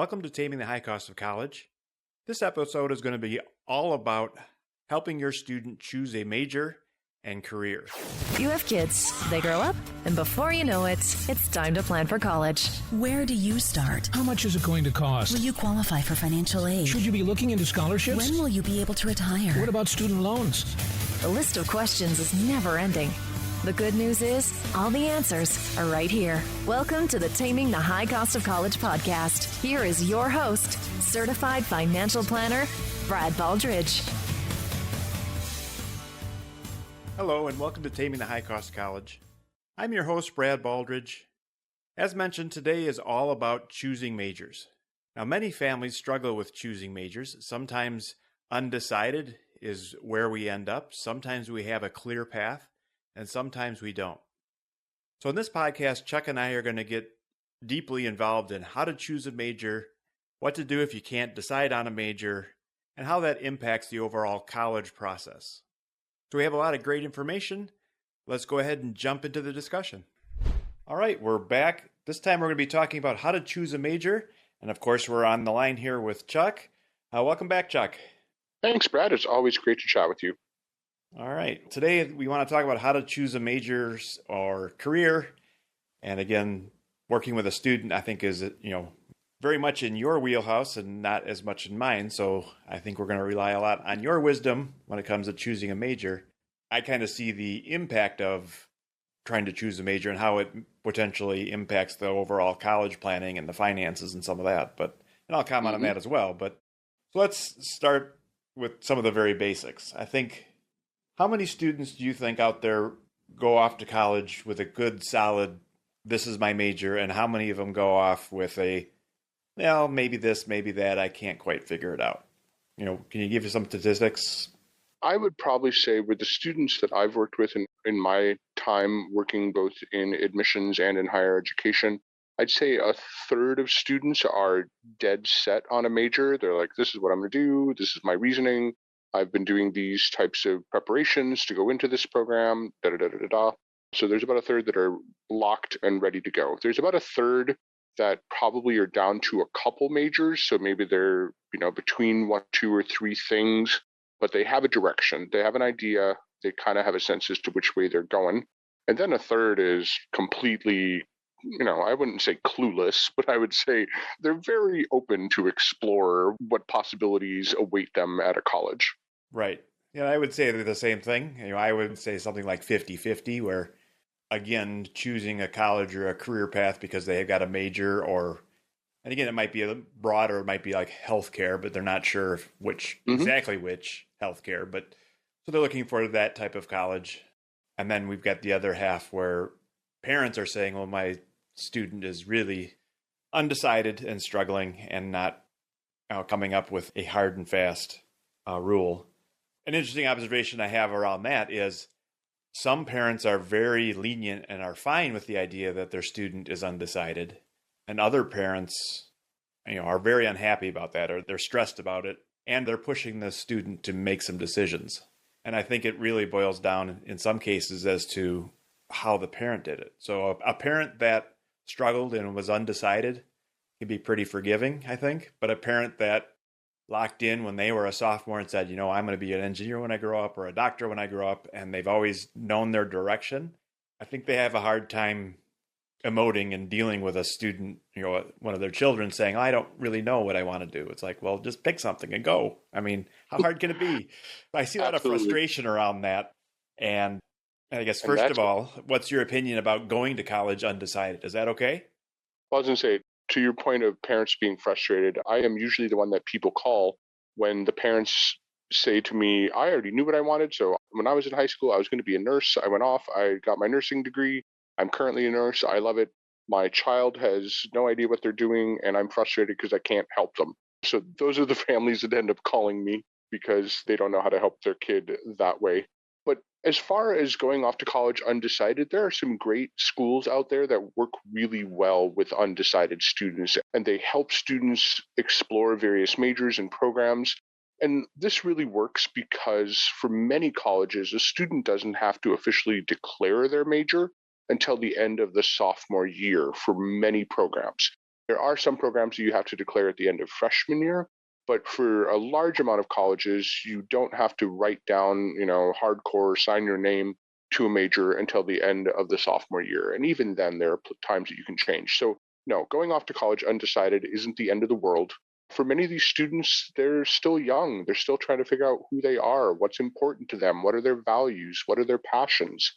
Welcome to Taming the High Cost of College. This episode is going to be all about helping your student choose a major and career. You have kids, they grow up, and before you know it, it's time to plan for college. Where do you start? How much is it going to cost? Will you qualify for financial aid? Should you be looking into scholarships? When will you be able to retire? What about student loans? The list of questions is never ending. The good news is, all the answers are right here. Welcome to the Taming the High Cost of College podcast. Here is your host, certified financial planner, Brad Baldridge. Hello, and welcome to Taming the High Cost of College. I'm your host, Brad Baldridge. As mentioned, today is all about choosing majors. Now, many families struggle with choosing majors. Sometimes undecided is where we end up. Sometimes we have a clear path, and sometimes we don't. So in this podcast, Chuck and I are going to get deeply involved in how to choose a major, what to do if you can't decide on a major, and how that impacts the overall college process. So we have a lot of great information. Let's go ahead and jump into the discussion. All right, we're back. This time we're going to be talking about how to choose a major. And of course, we're on the line here with Chuck. Welcome back, Chuck. Thanks, Brad. It's always great to chat with you. All right. Today we want to talk about how to choose a major or career. And again, working with a student, I think is, very much in your wheelhouse and not as much in mine. So I think we're going to rely a lot on your wisdom when it comes to choosing a major. I kind of see the impact of trying to choose a major and how it potentially impacts the overall college planning and the finances and some of that. And I'll comment on that as well. But let's start with some of the very basics. I think, how many students do you think out there go off to college with a good, solid, this is my major, and how many of them go off with maybe this, maybe that, I can't quite figure it out? Can you give us some statistics? I would probably say with the students that I've worked with in my time working both in admissions and in higher education, I'd say a third of students are dead set on a major. They're like, this is what I'm going to do. This is my reasoning. I've been doing these types of preparations to go into this program, da-da-da-da-da. So there's about a third that are locked and ready to go. There's about a third that probably are down to a couple majors. So maybe they're, between one, two, or three things, but they have a direction. They have an idea. They kind of have a sense as to which way they're going. And then a third is completely, I wouldn't say clueless, but I would say they're very open to explore what possibilities await them at a college. Right. I would say they're the same thing. I would say something like 50-50, where, again, choosing a college or a career path because they have got a major, and again, it might be a broad, or it might be like healthcare, but they're not sure exactly which healthcare. But so they're looking for that type of college. And then we've got the other half where parents are saying, well, my student is really undecided and struggling and not coming up with a hard and fast rule. An interesting observation I have around that is some parents are very lenient and are fine with the idea that their student is undecided. And other parents, are very unhappy about that, or they're stressed about it, and they're pushing the student to make some decisions. And I think it really boils down in some cases as to how the parent did it. So a parent that struggled and was undecided can be pretty forgiving, I think. But a parent that locked in when they were a sophomore and said, I'm going to be an engineer when I grow up, or a doctor when I grow up, and they've always known their direction, I think they have a hard time emoting and dealing with a student, one of their children saying, I don't really know what I want to do. It's like, well, just pick something and go. How hard can it be? I see a lot of frustration around that. And I guess, first of all, what's your opinion about going to college undecided? Is that okay? Well, I was going to say, to your point of parents being frustrated, I am usually the one that people call when the parents say to me, I already knew what I wanted. So when I was in high school, I was going to be a nurse. I went off. I got my nursing degree. I'm currently a nurse. I love it. My child has no idea what they're doing, and I'm frustrated because I can't help them. So those are the families that end up calling me because they don't know how to help their kid that way. But as far as going off to college undecided, there are some great schools out there that work really well with undecided students, and they help students explore various majors and programs. And this really works because for many colleges, a student doesn't have to officially declare their major until the end of the sophomore year for many programs. There are some programs that you have to declare at the end of freshman year, but for a large amount of colleges, you don't have to write down, hardcore, sign your name to a major until the end of the sophomore year. And even then, there are times that you can change. So, no, going off to college undecided isn't the end of the world. For many of these students, they're still young. They're still trying to figure out who they are, what's important to them, what are their values, what are their passions.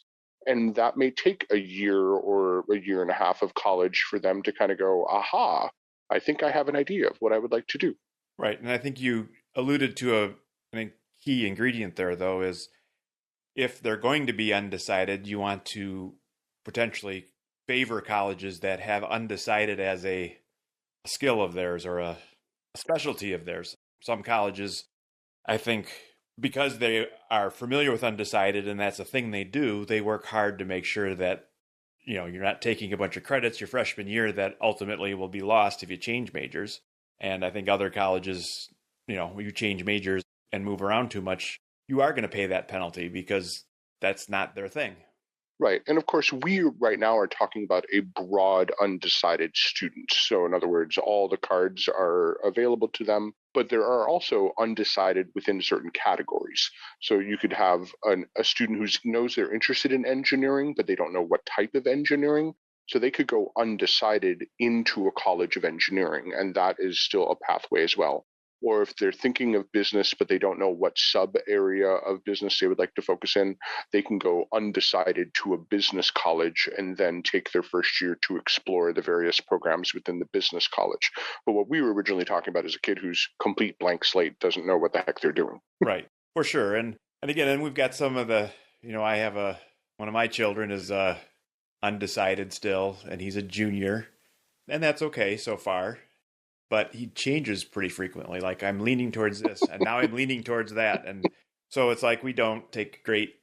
And that may take a year or a year and a half of college for them to kind of go, aha, I think I have an idea of what I would like to do. Right. And I think you alluded to a key ingredient there, though, is if they're going to be undecided, you want to potentially favor colleges that have undecided as a skill of theirs or a specialty of theirs. Some colleges, I think, because they are familiar with undecided and that's a thing they do, they work hard to make sure that, you're not taking a bunch of credits your freshman year that ultimately will be lost if you change majors. And I think other colleges, you change majors and move around too much, you are going to pay that penalty because that's not their thing. Right. And of course, we right now are talking about a broad undecided student. So in other words, all the cards are available to them, but there are also undecided within certain categories. So you could have a student who knows they're interested in engineering, but they don't know what type of engineering. So they could go undecided into a college of engineering, and that is still a pathway as well. Or if they're thinking of business, but they don't know what sub area of business they would like to focus in, they can go undecided to a business college and then take their first year to explore the various programs within the business college. But what we were originally talking about is a kid who's complete blank slate, doesn't know what the heck they're doing. Right, for sure. And again, and we've got some of the, I have one of my children is undecided still, and he's a junior, and that's okay so far. But he changes pretty frequently. Like, I'm leaning towards this, and now I'm leaning towards that. And so it's like we don't take great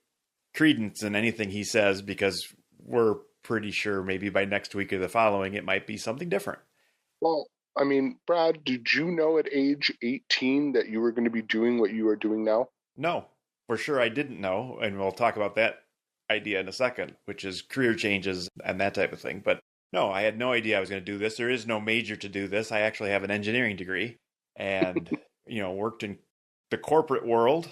credence in anything he says because we're pretty sure maybe by next week or the following, it might be something different. Well, I mean, Brad, did you know at age 18 that you were going to be doing what you are doing now? No, for sure I didn't know. And we'll talk about that idea in a second, which is career changes and that type of thing. But no, I had no idea I was going to do this. There is no major to do this. I actually have an engineering degree and, worked in the corporate world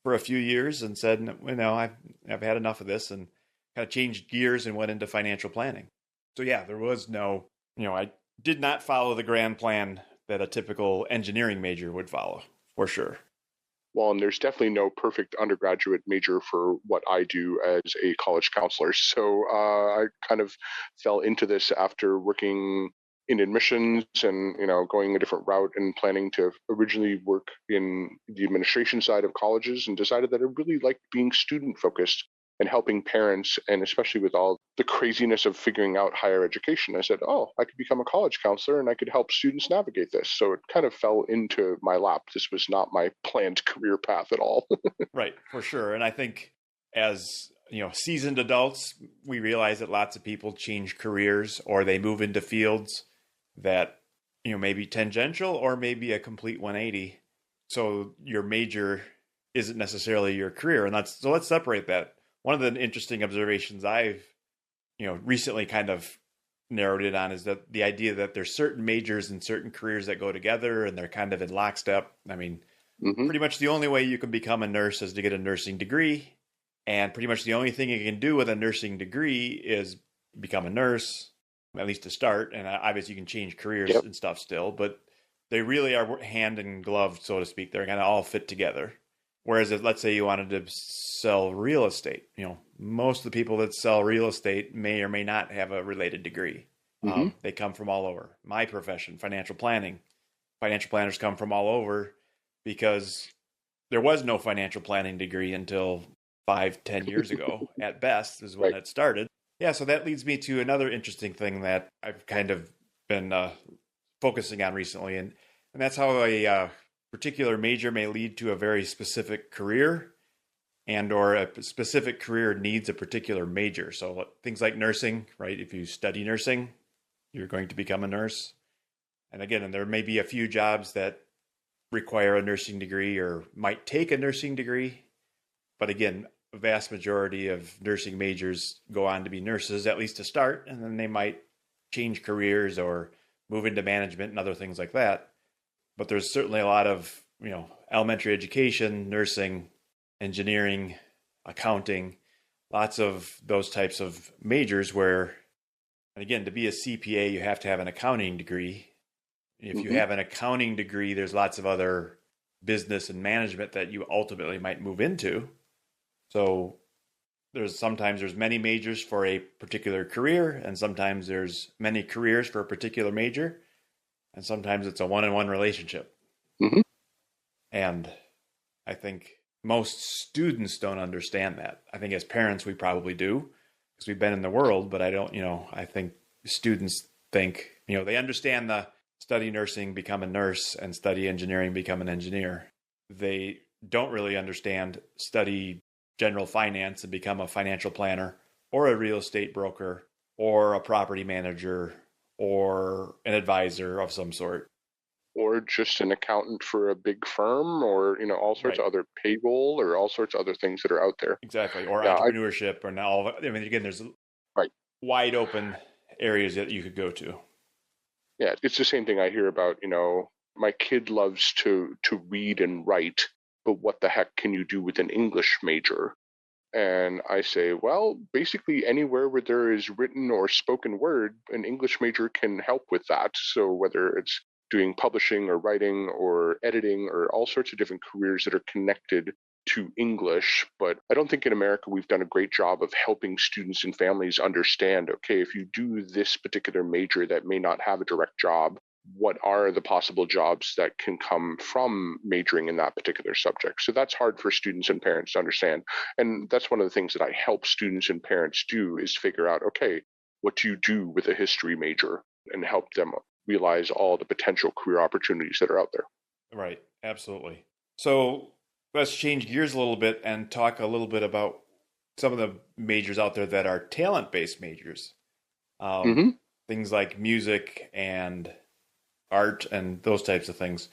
for a few years and said, I've had enough of this, and kind of changed gears and went into financial planning. So yeah, there was no, I did not follow the grand plan that a typical engineering major would follow, for sure. Well, and there's definitely no perfect undergraduate major for what I do as a college counselor. So I kind of fell into this after working in admissions and, going a different route and planning to originally work in the administration side of colleges, and decided that I really liked being student focused and helping parents, and especially with all the craziness of figuring out higher education. I said, I could become a college counselor and I could help students navigate this. So it kind of fell into my lap. This was not my planned career path at all. Right, for sure. And I think as, seasoned adults, we realize that lots of people change careers or they move into fields that, may be tangential or maybe a complete 180. So your major isn't necessarily your career. And so let's separate that. One of the interesting observations I've, recently kind of narrowed it on is that the idea that there's certain majors and certain careers that go together and they're kind of in lockstep. I mean, pretty much the only way you can become a nurse is to get a nursing degree. And pretty much the only thing you can do with a nursing degree is become a nurse, at least to start. And obviously you can change careers and stuff still, but they really are hand in glove, so to speak. They're kind of all fit together. Whereas if, let's say you wanted to sell real estate, most of the people that sell real estate may or may not have a related degree. They come from all over. My profession, financial planning. Financial planners come from all over because there was no financial planning degree until 5-10 years ago at best is when it started. Yeah, so that leads me to another interesting thing that I've kind of been focusing on recently, and that's how a particular major may lead to a very specific career, and or a specific career needs a particular major. So things like nursing, right? If you study nursing, you're going to become a nurse. And again, and there may be a few jobs that require a nursing degree or might take a nursing degree. But again, a vast majority of nursing majors go on to be nurses, at least to start, and then they might change careers or move into management and other things like that. But there's certainly a lot of, elementary education, nursing, engineering, accounting, lots of those types of majors where, and again, to be a CPA, you have to have an accounting degree. If you have an accounting degree, there's lots of other business and management that you ultimately might move into. So sometimes there's many majors for a particular career, and sometimes there's many careers for a particular major, and sometimes it's a one-on-one relationship. Mm-hmm. And I think most students don't understand that. I think as parents, we probably do because we've been in the world, but I think students think, they understand the study nursing, become a nurse, and study engineering, become an engineer. They don't really understand study general finance and become a financial planner or a real estate broker or a property manager or an advisor of some sort. Or just an accountant for a big firm, or all sorts of other payroll, or all sorts of other things that are out there. Exactly, or entrepreneurship, or now. Again, there's wide open areas that you could go to. Yeah, it's the same thing I hear about. My kid loves to read and write, but what the heck can you do with an English major? And I say, well, basically anywhere where there is written or spoken word, an English major can help with that. So whether it's doing publishing or writing or editing or all sorts of different careers that are connected to English. But I don't think in America we've done a great job of helping students and families understand, okay, if you do this particular major that may not have a direct job, what are the possible jobs that can come from majoring in that particular subject? So that's hard for students and parents to understand. And that's one of the things that I help students and parents do is figure out, okay, what do you do with a history major, and help them realize all the potential career opportunities that are out there. Right. Absolutely. So let's change gears a little bit and talk a little bit about some of the majors out there that are talent-based majors. Things like music and art and those types of things.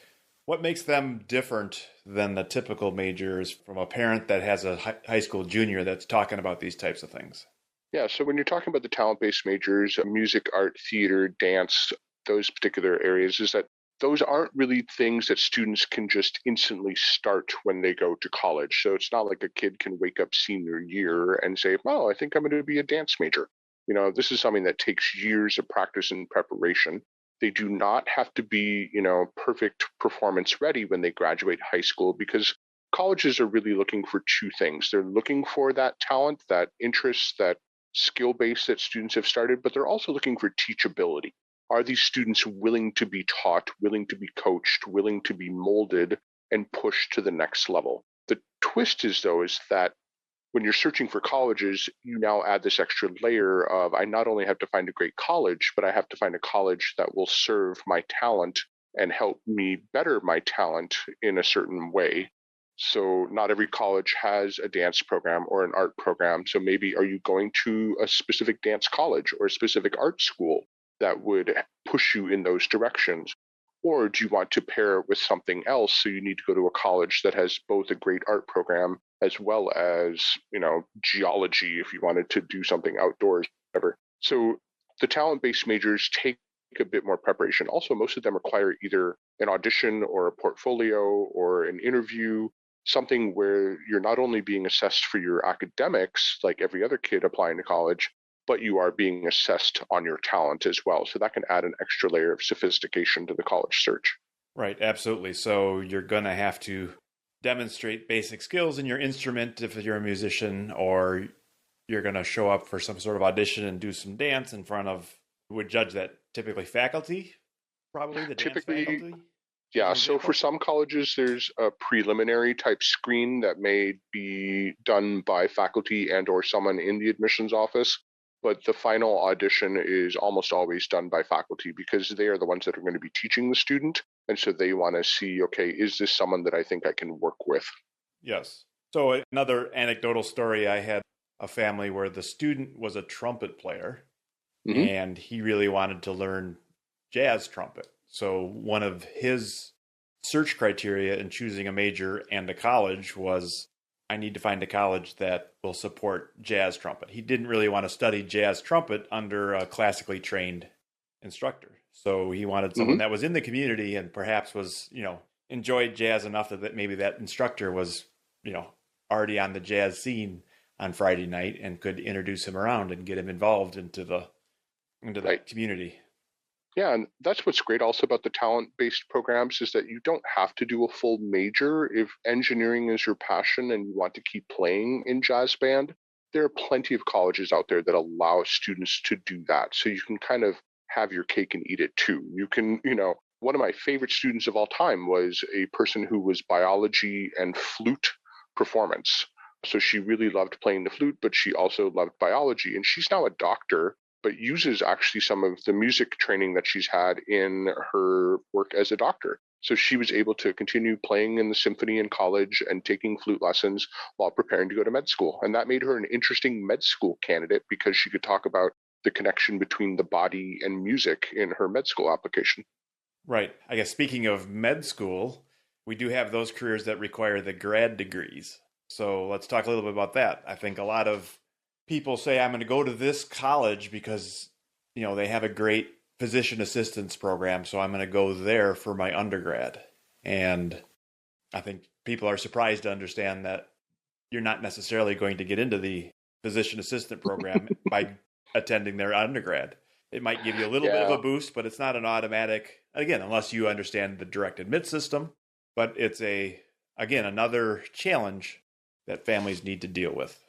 What makes them different than the typical majors from a parent that has a high school junior that's talking about these types of things? Yeah, so when you're talking about the talent-based majors, music, art, theater, dance, those particular areas, is that those aren't really things that students can just instantly start when they go to college. So it's not like a kid can wake up senior year and say, oh, I think I'm going to be a dance major. This is something that takes years of practice and preparation. They do not have to be, perfect performance ready when they graduate high school, because colleges are really looking for two things. They're looking for that talent, that interest, that skill base that students have started, but they're also looking for teachability. Are these students willing to be taught, willing to be coached, willing to be molded and pushed to the next level? The twist is that when you're searching for colleges, you now add this extra layer of, I not only have to find a great college, but I have to find a college that will serve my talent and help me better my talent in a certain way. So not every college has a dance program or an art program. So maybe are you going to a specific dance college or a specific art school that would push you in those directions? Or do you want to pair it with something else? So you need to go to a college that has both a great art program as well as, geology, if you wanted to do something outdoors, whatever. So the talent-based majors take a bit more preparation. Also, most of them require either an audition or a portfolio or an interview, something where you're not only being assessed for your academics, like every other kid applying to college, but you are being assessed on your talent as well. So that can add an extra layer of sophistication to the college search. Right, absolutely. So you're going to have to demonstrate basic skills in your instrument if you're a musician, or you're going to show up for some sort of audition and do some dance in front of, who would judge that? Typically faculty? Probably the dance faculty? Yeah, so for some colleges, there's a preliminary type screen that may be done by faculty and or someone in the admissions office. But the final audition is almost always done by faculty, because they are the ones that are going to be teaching the student. And so they want to see, okay, is this someone that I think I can work with? Yes. So another anecdotal story, I had a family where the student was a trumpet player, and he really wanted to learn jazz trumpet. So one of his search criteria in choosing a major and a college was, I need to find a college that will support jazz trumpet. He didn't really want to study jazz trumpet under a classically trained instructor. So he wanted someone that was in the community and perhaps was, enjoyed jazz enough that maybe that instructor was, already on the jazz scene on Friday night and could introduce him around and get him involved into the community. Yeah, and that's what's great also about the talent-based programs is that you don't have to do a full major. If engineering is your passion and you want to keep playing in jazz band, there are plenty of colleges out there that allow students to do that. So you can kind of have your cake and eat it too. You can, one of my favorite students of all time was a person who was biology and flute performance. So she really loved playing the flute, but she also loved biology. And she's now a doctor, but uses actually some of the music training that she's had in her work as a doctor. So she was able to continue playing in the symphony in college and taking flute lessons while preparing to go to med school. And that made her an interesting med school candidate because she could talk about the connection between the body and music in her med school application. Right. I guess speaking of med school, we do have those careers that require the grad degrees. So let's talk a little bit about that. I think a lot of people say, I'm going to go to this college because, they have a great physician assistance program. So I'm going to go there for my undergrad. And I think people are surprised to understand that you're not necessarily going to get into the physician assistant program by attending their undergrad. It might give you a little bit of a boost, but it's not an automatic, again, unless you understand the direct admit system. But it's another challenge that families need to deal with.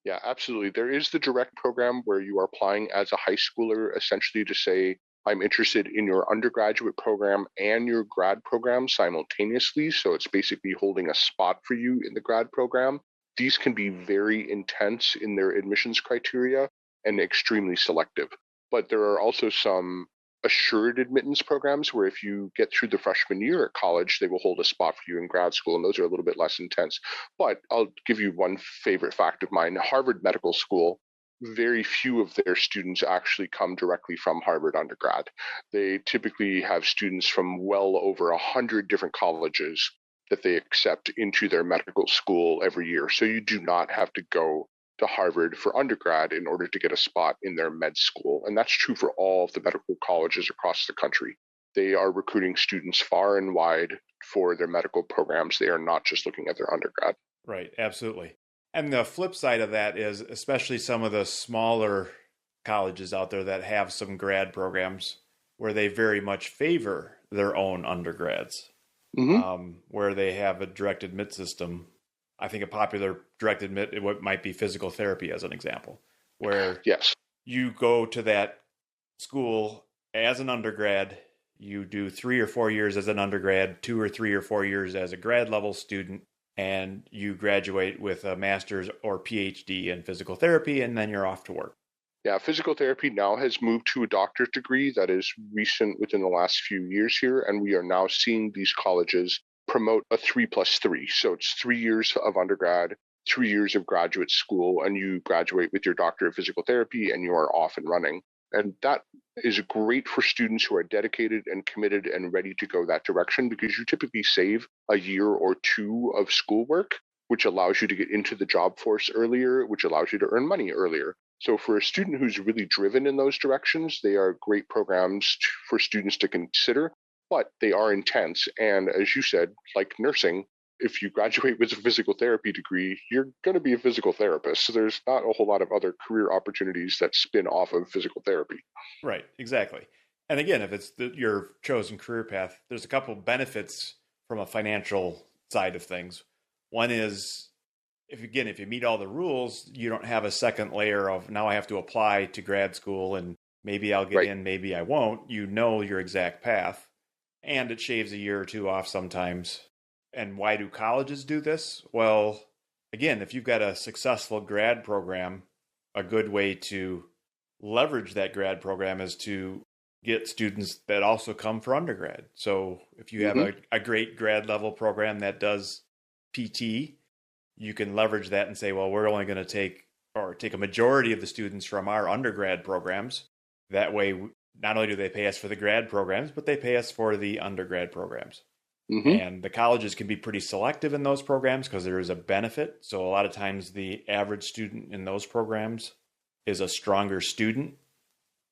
Yeah, absolutely. There is the direct program where you are applying as a high schooler, essentially to say, I'm interested in your undergraduate program and your grad program simultaneously. So it's basically holding a spot for you in the grad program. These can be very intense in their admissions criteria and extremely selective. But there are also some assured admittance programs where if you get through the freshman year at college, they will hold a spot for you in grad school, and those are a little bit less intense. But I'll give you one favorite fact of mine. Harvard Medical School, very few of their students actually come directly from Harvard undergrad. They typically have students from well over 100 different colleges that they accept into their medical school every year. So you do not have to go to Harvard for undergrad in order to get a spot in their med school. And that's true for all of the medical colleges across the country. They are recruiting students far and wide for their medical programs. They are not just looking at their undergrad. Right, absolutely. And the flip side of that is especially some of the smaller colleges out there that have some grad programs where they very much favor their own undergrads, where they have a direct admit system. I think a popular direct admit might be physical therapy as an example, where you go to that school as an undergrad, you do 3 or 4 years as an undergrad, 2 or 3 or 4 years as a grad level student, and you graduate with a master's or PhD in physical therapy, and then you're off to work. Yeah, physical therapy now has moved to a doctorate degree that is recent within the last few years here, and we are now seeing these colleges promote a 3+3. So it's 3 years of undergrad, 3 years of graduate school, and you graduate with your doctorate of physical therapy and you are off and running. And that is great for students who are dedicated and committed and ready to go that direction because you typically save a year or two of schoolwork, which allows you to get into the job force earlier, which allows you to earn money earlier. So for a student who's really driven in those directions, they are great programs for students to consider. But they are intense. And as you said, like nursing, if you graduate with a physical therapy degree, you're going to be a physical therapist. So there's not a whole lot of other career opportunities that spin off of physical therapy. Right, exactly. And again, if it's your chosen career path, there's a couple benefits from a financial side of things. One is, if you meet all the rules, you don't have a second layer of now I have to apply to grad school and maybe I'll get in, maybe I won't. You know your exact path. And it shaves a year or two off sometimes. And why do colleges do this? Well, again, if you've got a successful grad program, a good way to leverage that grad program is to get students that also come for undergrad. So if you have a great grad level program that does PT, you can leverage that and say, well, we're only going to take a majority of the students from our undergrad programs. That way, not only do they pay us for the grad programs, but they pay us for the undergrad programs. And the colleges can be pretty selective in those programs because there is a benefit. So a lot of times the average student in those programs is a stronger student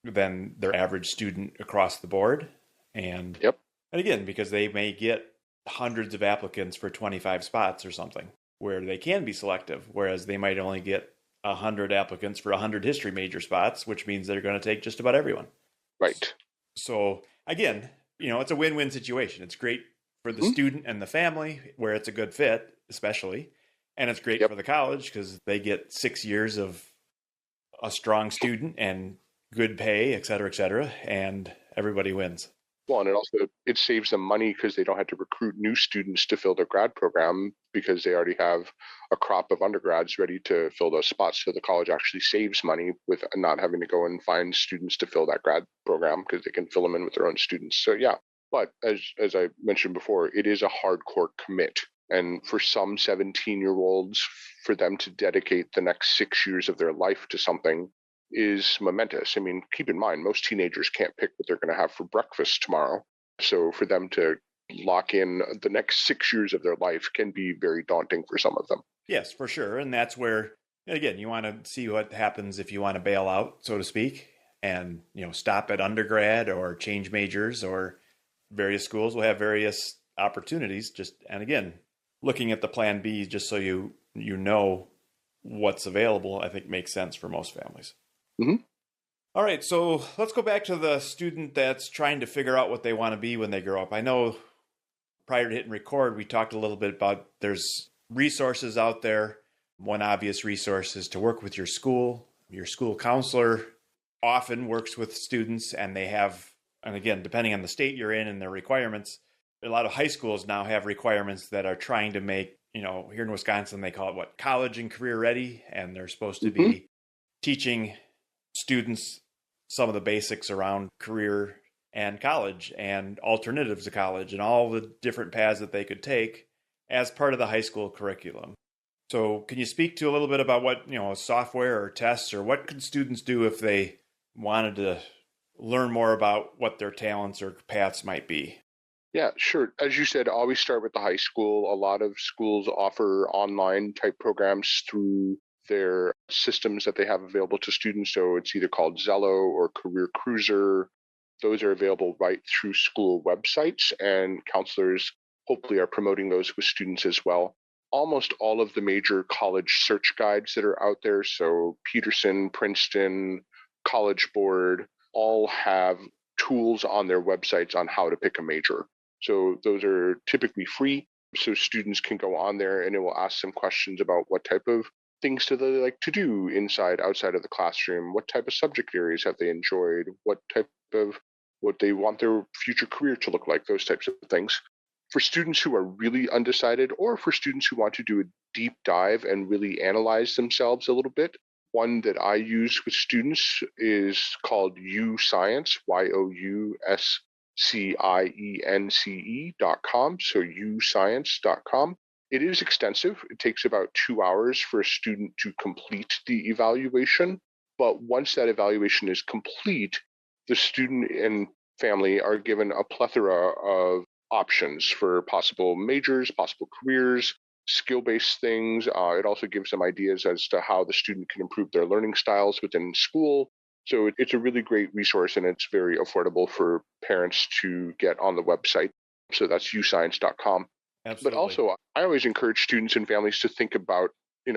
than their average student across the board. And, Yep. and again, because they may get hundreds of applicants for 25 spots or something, where they can be selective, whereas they might only get 100 applicants for 100 history major spots, which means they're going to take just about everyone. Right. So again, it's a win-win situation. It's great for the student and the family where it's a good fit, especially. And it's great for the college because they get 6 years of a strong student and good pay, et cetera, and everybody wins. Well, and it saves them money because they don't have to recruit new students to fill their grad program because they already have a crop of undergrads ready to fill those spots. So the college actually saves money with not having to go and find students to fill that grad program because they can fill them in with their own students. So yeah, but as I mentioned before, it is a hardcore commit. And for some 17-year-olds, for them to dedicate the next 6 years of their life to something is momentous. I mean, keep in mind, most teenagers can't pick what they're going to have for breakfast tomorrow. So for them to lock in the next 6 years of their life can be very daunting for some of them. Yes, for sure. And that's where, again, you want to see what happens if you want to bail out, so to speak, and, stop at undergrad or change majors, or various schools will have various opportunities. And again, looking at the plan B just so you know what's available, I think makes sense for most families. Mm-hmm. All right, so let's go back to the student that's trying to figure out what they want to be when they grow up. I know prior to hitting record, we talked a little bit about there's resources out there. One obvious resource is to work with your school. Your school counselor often works with students, and they have, and again, depending on the state you're in and their requirements, a lot of high schools now have requirements that are trying to make, here in Wisconsin, they call it college and career ready, and they're supposed to be teaching students some of the basics around career and college and alternatives to college and all the different paths that they could take as part of the high school curriculum. So can you speak to a little bit about what, software or tests, or what could students do if they wanted to learn more about what their talents or paths might be? Yeah, sure. As you said, always start with the high school. A lot of schools offer online type programs through their systems that they have available to students. So it's either called Zello or Career Cruiser. Those are available right through school websites, and counselors hopefully are promoting those with students as well. Almost all of the major college search guides that are out there, so Peterson, Princeton, College Board, all have tools on their websites on how to pick a major. So those are typically free, so students can go on there and it will ask some questions about what type of things do they like to do outside of the classroom, what type of subject areas have they enjoyed, what they want their future career to look like, those types of things. For students who are really undecided, or for students who want to do a deep dive and really analyze themselves a little bit, one that I use with students is called UScience, YOUSCIENCE.com, so UScience.com. It is extensive. It takes about 2 hours for a student to complete the evaluation. But once that evaluation is complete, the student and family are given a plethora of options for possible majors, possible careers, skill-based things. It also gives them ideas as to how the student can improve their learning styles within school. So it's a really great resource, and it's very affordable for parents to get on the website. So that's uscience.com. Absolutely. But also, I always encourage students and families to think about,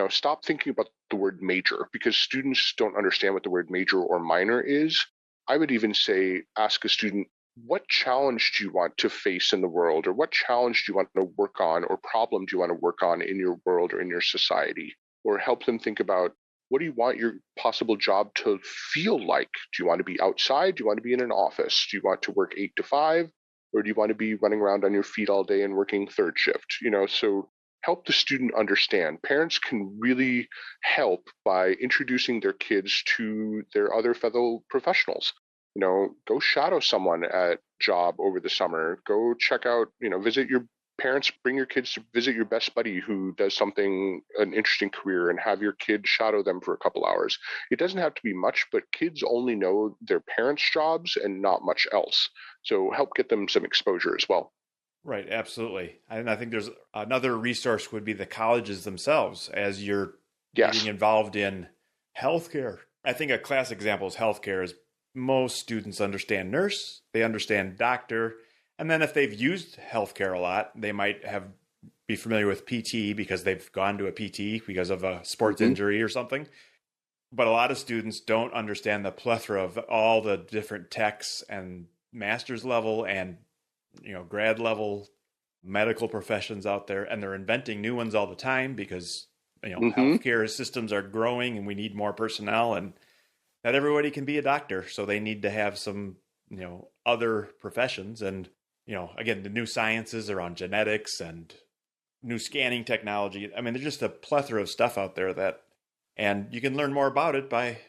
stop thinking about the word major, because students don't understand what the word major or minor is. I would even say, ask a student, what challenge do you want to face in the world, or what challenge do you want to work on, or problem do you want to work on in your world or in your society? Or help them think about, what do you want your possible job to feel like? Do you want to be outside? Do you want to be in an office? Do you want to work 8 to 5? Or do you want to be running around on your feet all day and working third shift? So help the student understand. Parents can really help by introducing their kids to their other fellow professionals. Go shadow someone at job over the summer. Go check out, visit your parents, bring your kids to visit your best buddy who does an interesting career, and have your kid shadow them for a couple hours. It doesn't have to be much, but kids only know their parents' jobs and not much else. So help get them some exposure as well. Right, absolutely. And I think there's another resource would be the colleges themselves as you're getting involved in healthcare. I think a classic example is healthcare is most students understand nurse, they understand doctor, and then if they've used healthcare a lot, they might be familiar with PT because they've gone to a PT because of a sports injury or something. But a lot of students don't understand the plethora of all the different techs and master's level and grad level medical professions out there, and they're inventing new ones all the time because healthcare systems are growing and we need more personnel, and not everybody can be a doctor, so they need to have some other professions. And again, the new sciences around genetics and new scanning technology. I mean, there's just a plethora of stuff out there and you can learn more about it by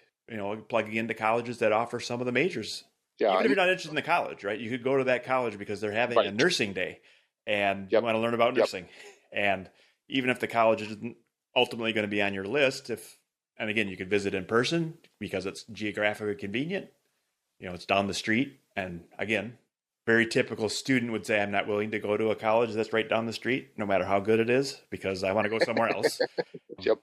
plugging into colleges that offer some of the majors. Yeah, even if you're not interested in the college, right? You could go to that college because they're having a nursing day and you want to learn about nursing. And even if the college isn't ultimately going to be on your list, and again, you could visit in person because it's geographically convenient. It's down the street. And again, very typical student would say, I'm not willing to go to a college that's right down the street, no matter how good it is, because I want to go somewhere else. Yep.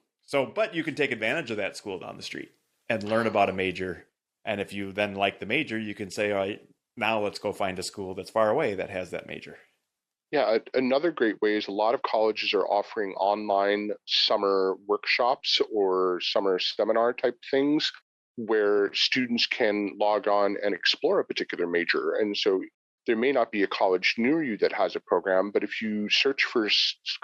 But you can take advantage of that school down the street and learn about a major. And if you then like the major, you can say, all right, now let's go find a school that's far away that has that major. Yeah, another great way is a lot of colleges are offering online summer workshops or summer seminar type things where students can log on and explore a particular major. And so there may not be a college near you that has a program, but if you search for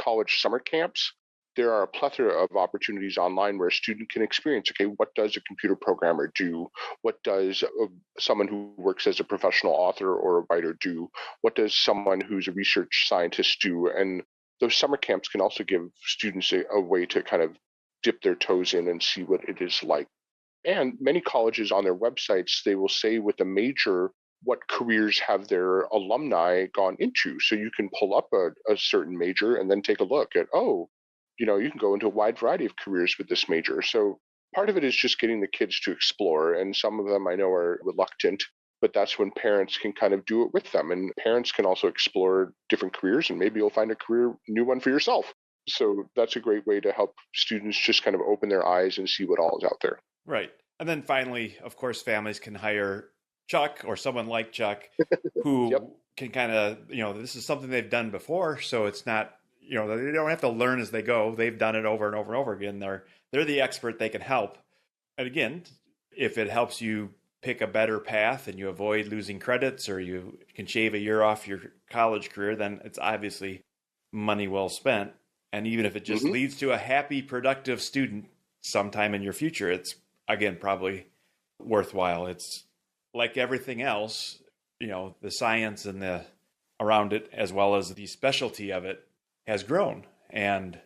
college summer camps, there are a plethora of opportunities online where a student can experience, okay, what does a computer programmer do? What does someone who works as a professional author or a writer do? What does someone who's a research scientist do? And those summer camps can also give students a way to kind of dip their toes in and see what it is like. And many colleges on their websites, they will say with a major, what careers have their alumni gone into. So you can pull up a certain major and then take a look at, you can go into a wide variety of careers with this major. So part of it is just getting the kids to explore. And some of them I know are reluctant, but that's when parents can kind of do it with them. And parents can also explore different careers, and maybe you'll find a new one for yourself. So that's a great way to help students just kind of open their eyes and see what all is out there. Right. And then finally, of course, families can hire Chuck or someone like Chuck who can kind of, this is something they've done before. So it's not, they don't have to learn as they go. They've done it over and over and over again. They're the expert. They can help. And again, if it helps you pick a better path and you avoid losing credits or you can shave a year off your college career, then it's obviously money well spent. And even if it just leads to a happy, productive student sometime in your future, it's, again, probably worthwhile. It's like everything else, the science and the around it, as well as the specialty of it, has grown. And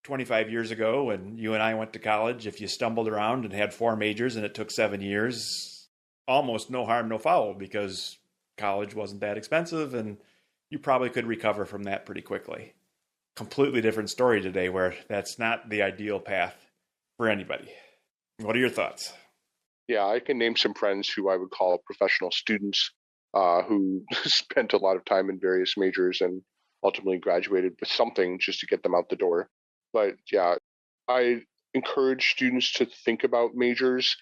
25 years ago, when you and I went to college, if you stumbled around and had 4 majors and it took 7 years, almost no harm, no foul, because college wasn't that expensive and you probably could recover from that pretty quickly. Completely different story today, where that's not the ideal path for anybody. What are your thoughts? Yeah, I can name some friends who I would call professional students who spent a lot of time in various majors and ultimately graduated with something just to get them out the door. But yeah, I encourage students to think about majors,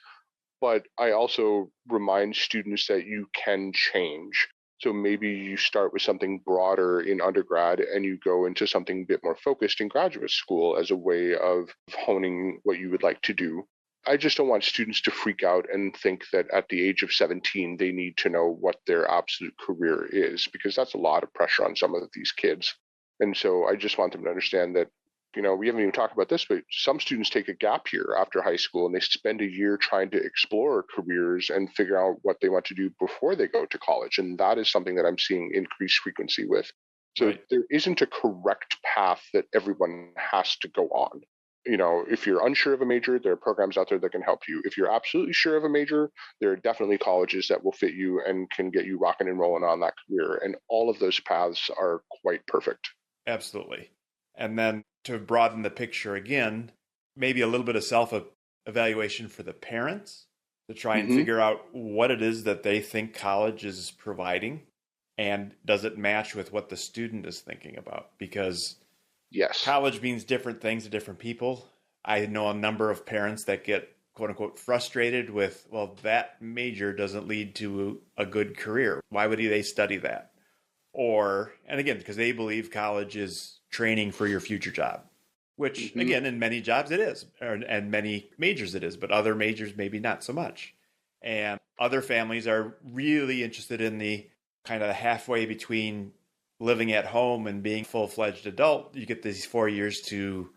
but I also remind students that you can change. So maybe you start with something broader in undergrad and you go into something a bit more focused in graduate school as a way of honing what you would like to do. I just don't want students to freak out and think that at the age of 17, they need to know what their absolute career is, because that's a lot of pressure on some of these kids. And so I just want them to understand that, we haven't even talked about this, but some students take a gap year after high school and they spend a year trying to explore careers and figure out what they want to do before they go to college. And that is something that I'm seeing increased frequency with. So there isn't a correct path that everyone has to go on. If you're unsure of a major, there are programs out there that can help you. If you're absolutely sure of a major, there are definitely colleges that will fit you and can get you rocking and rolling on that career. And all of those paths are quite perfect. Absolutely. And then to broaden the picture again, maybe a little bit of self-evaluation for the parents to try and figure out what it is that they think college is providing. And does it match with what the student is thinking about? Because college means different things to different people. I know a number of parents that get quote unquote frustrated with, well, that major doesn't lead to a good career. Why would they study that? Or, and again, because they believe college is training for your future job, which again, in many jobs it is, and many majors it is, but other majors maybe not so much. And other families are really interested in the kind of halfway between living at home and being a full-fledged adult. You get these 4 years to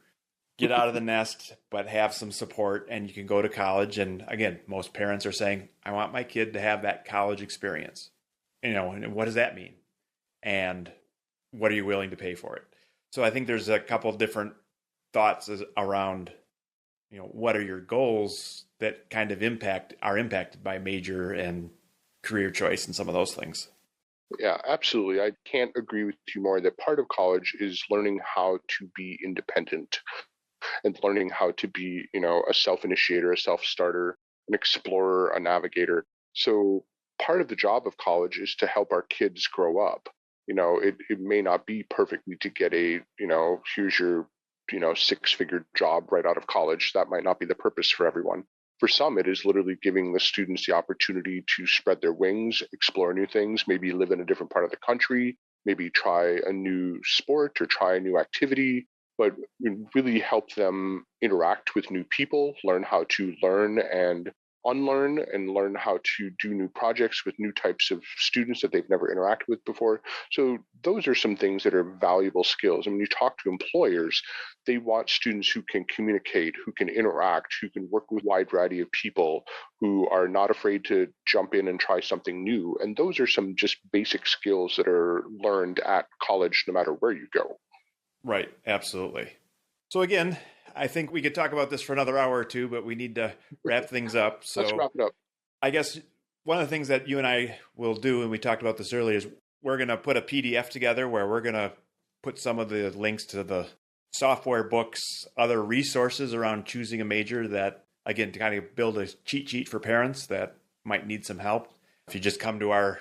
get out of the nest, but have some support, and you can go to college. And again, most parents are saying, I want my kid to have that college experience. And what does that mean? And what are you willing to pay for it? So I think there's a couple of different thoughts around, what are your goals that kind of are impacted by major and career choice and some of those things. Yeah, absolutely. I can't agree with you more that part of college is learning how to be independent and learning how to be, a self-initiator, a self-starter, an explorer, a navigator. So part of the job of college is to help our kids grow up. It may not be perfectly to get a, here's your, six-figure job right out of college. That might not be the purpose for everyone. For some, it is literally giving the students the opportunity to spread their wings, explore new things, maybe live in a different part of the country, maybe try a new sport or try a new activity, but really help them interact with new people, learn how to learn and unlearn, and learn how to do new projects with new types of students that they've never interacted with before. So those are some things that are valuable skills. And when you talk to employers, they want students who can communicate, who can interact, who can work with a wide variety of people, who are not afraid to jump in and try something new. And those are some just basic skills that are learned at college no matter where you go. Right, absolutely. So again, I think we could talk about this for another hour or two, but we need to wrap things up. So let's wrap it up. I guess one of the things that you and I will do, and we talked about this earlier, is we're going to put a PDF together where we're going to put some of the links to the software, books, other resources around choosing a major that, again, to kind of build a cheat sheet for parents that might need some help. If you just come to our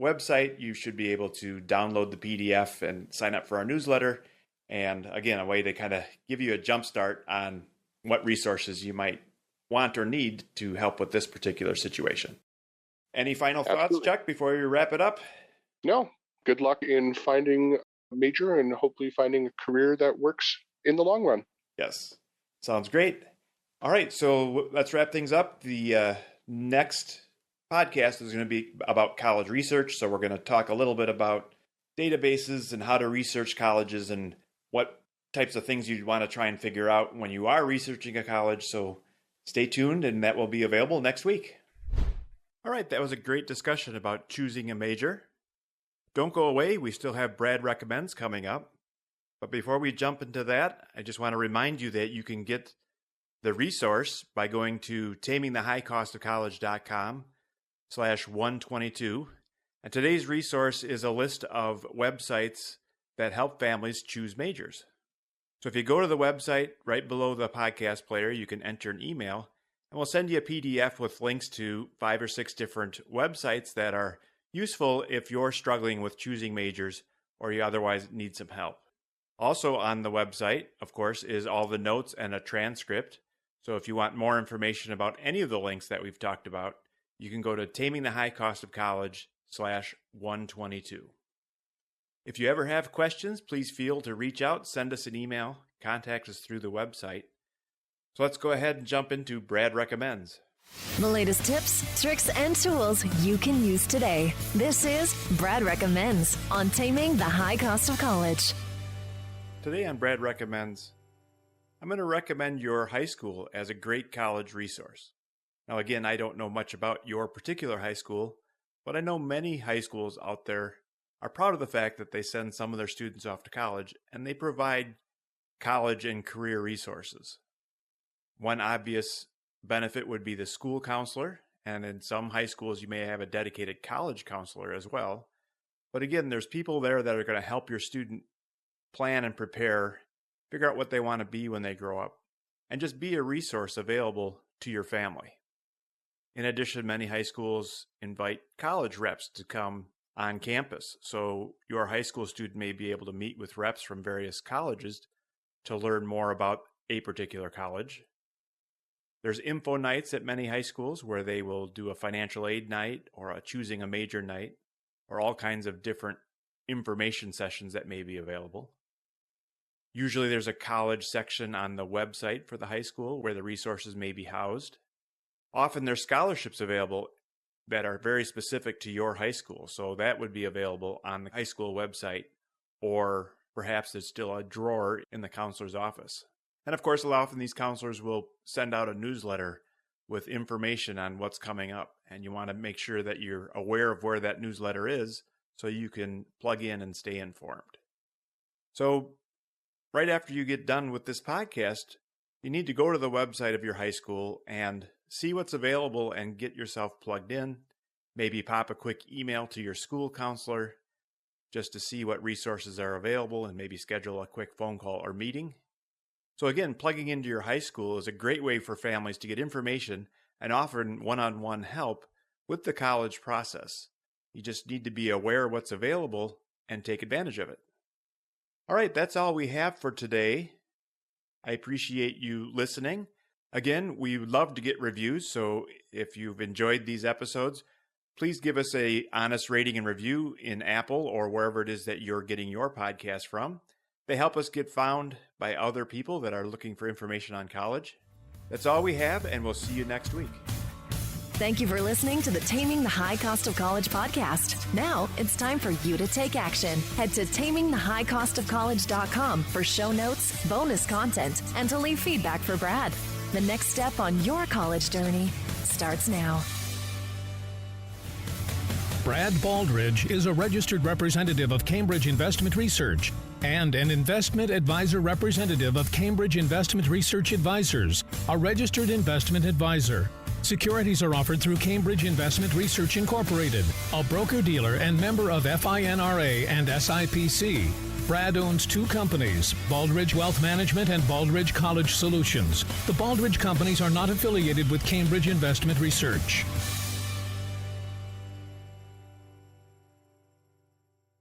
website, you should be able to download the PDF and sign up for our newsletter. And again, a way to kind of give you a jump start on what resources you might want or need to help with this particular situation. Any final thoughts, Chuck, before we wrap it up? No. Good luck in finding a major and hopefully finding a career that works in the long run. Yes. Sounds great. All right. So let's wrap things up. The next podcast is going to be about college research. So we're going to talk a little bit about databases and how to research colleges and what types of things you'd want to try and figure out when you are researching a college. So stay tuned, and that will be available next week. All right, that was a great discussion about choosing a major. Don't go away. We still have Brad Recommends coming up. But before we jump into that, I just want to remind you that you can get the resource by going to tamingthehighcostofcollege.com/122. And today's resource is a list of websites that help families choose majors. So if you go to the website, right below the podcast player, you can enter an email, and we'll send you a PDF with links to 5 or 6 different websites that are useful if you're struggling with choosing majors or you otherwise need some help. Also on the website, of course, is all the notes and a transcript. So if you want more information about any of the links that we've talked about, you can go to tamingthehighcostofcollege/122. If you ever have questions, please feel to reach out, send us an email, contact us through the website. So let's go ahead and jump into Brad Recommends. The latest tips, tricks, and tools you can use today. This is Brad Recommends on Taming the High Cost of College. Today on Brad Recommends, I'm going to recommend your high school as a great college resource. Now again, I don't know much about your particular high school, but I know many high schools out there are proud of the fact that they send some of their students off to college and they provide college and career resources. One obvious benefit would be the school counselor, and in some high schools you may have a dedicated college counselor as well. But again, there's people there that are going to help your student plan and prepare, figure out what they want to be when they grow up, and just be a resource available to your family. In addition, many high schools invite college reps to come on campus. So your high school student may be able to meet with reps from various colleges to learn more about a particular college. There's info nights at many high schools where they will do a financial aid night or a choosing a major night or all kinds of different information sessions that may be available. Usually there's a college section on the website for the high school where the resources may be housed. Often there's scholarships available that are very specific to your high school, so that would be available on the high school website, or perhaps there's still a drawer in the counselor's office. And of course, often these counselors will send out a newsletter with information on what's coming up, and you want to make sure that you're aware of where that newsletter is so you can plug in and stay informed. So right after you get done with this podcast, you need to go to the website of your high school and see what's available and get yourself plugged in. Maybe pop a quick email to your school counselor just to see what resources are available and maybe schedule a quick phone call or meeting. So again, plugging into your high school is a great way for families to get information and offer one-on-one help with the college process. You just need to be aware of what's available and take advantage of it. All right, that's all we have for today. I appreciate you listening. Again, we would love to get reviews, so if you've enjoyed these episodes, please give us an honest rating and review in Apple or wherever it is that you're getting your podcast from. They help us get found by other people that are looking for information on college. That's all we have, and we'll see you next week. Thank you for listening to the Taming the High Cost of College podcast. Now it's time for you to take action. Head to tamingthehighcostofcollege.com for show notes, bonus content, and to leave feedback for Brad. The next step on your college journey starts now. Brad Baldridge is a registered representative of Cambridge Investment Research and an investment advisor representative of Cambridge Investment Research Advisors, a registered investment advisor. Securities are offered through Cambridge Investment Research Incorporated, a broker-dealer and member of FINRA and SIPC. Brad owns two companies, Baldridge Wealth Management and Baldridge College Solutions. The Baldridge companies are not affiliated with Cambridge Investment Research.